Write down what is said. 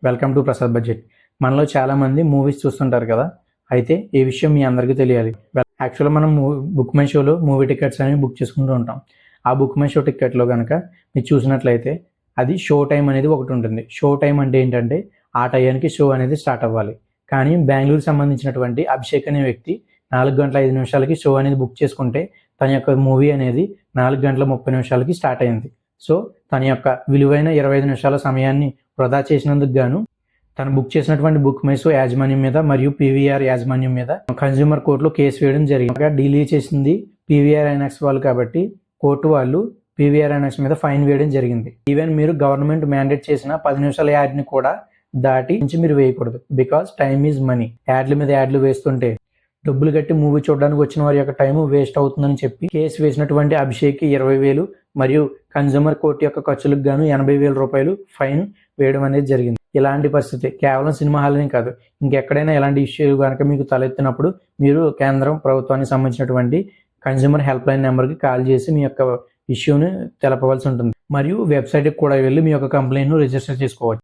Welcome to Prasad budget. మనలో చాలామంది movies చూస్తుంటారు కదా. అయితే ఈ విషయం మీ అందరికీ తెలియాలి. యాక్చువల్గా మనం బుక్ మై షోలో మూవీ టికెట్స్ అనేవి బుక్ చేసుకుంటూ ఉంటాం. ఆ బుక్ మై షో టికెట్లో కనుక మీరు చూసినట్లయితే అది షో టైం అనేది ఒకటి ఉంటుంది. షో టైం అంటే ఏంటంటే ఆ టైంకి షో అనేది స్టార్ట్ అవ్వాలి. కానీ బెంగళూరు సంబంధించినటువంటి అభిషేక్ అనే వ్యక్తి 4 గంటల 5 నిమిషాలకి షో అనేది బుక్ చేసుకుంటే తన యొక్క మూవీ అనేది 4 గంటల 30 నిమిషాలకి స్టార్ట్ అయింది. సో తన యొక్క విలువైన 25 నిమిషాల సమయాన్ని వృధా చేసినందుకు గాను తను బుక్ చేసినటువంటి బుక్ మై షో యాజమాన్యం మీద మరియు పీవీఆర్ యాజమాన్యం మీద కన్జ్యూమర్ కోర్టులో కేసు వేయడం జరిగింది. డీలీ చేసింది పీవీఆర్ ఐనాక్స్ వాళ్ళు కాబట్టి కోర్టు వాళ్ళు పీవీఆర్ ఐనాక్స్ మీద ఫైన్ వేయడం జరిగింది. ఈవెన్ మీరు గవర్నమెంట్ మ్యాండేట్ చేసిన 10 నిమిషాల యాడ్ని కూడా దాటి నుంచి మీరు వేయకూడదు. Because time is money. యాడ్ల మీద యాడ్లు వేస్తుంటే డబ్బులు కట్టి మూవీ చూడడానికి వచ్చిన వారి యొక్క టైం వేస్ట్ అవుతుందని చెప్పి కేసు వేసినటువంటి అభిషేక్కి 20,000 మరియు కన్జ్యూమర్ కోర్టు యొక్క ఖర్చులకు గాను 80,000 రూపాయలు ఫైన్ వేయడం అనేది జరిగింది. ఇలాంటి పరిస్థితి కేవలం సినిమా హాల్ని కాదు, ఇంకెక్కడైనా ఇలాంటి ఇష్యూ కనుక మీకు తలెత్తినప్పుడు మీరు కేంద్రం ప్రభుత్వానికి సంబంధించినటువంటి కన్జ్యూమర్ హెల్ప్ లైన్ నెంబర్కి కాల్ చేసి మీ యొక్క ఇష్యూని తెలపవలసి ఉంటుంది. మరియు వెబ్సైట్కి కూడా వెళ్ళి మీ యొక్క కంప్లైంట్ను రిజిస్టర్ చేసుకోవచ్చు.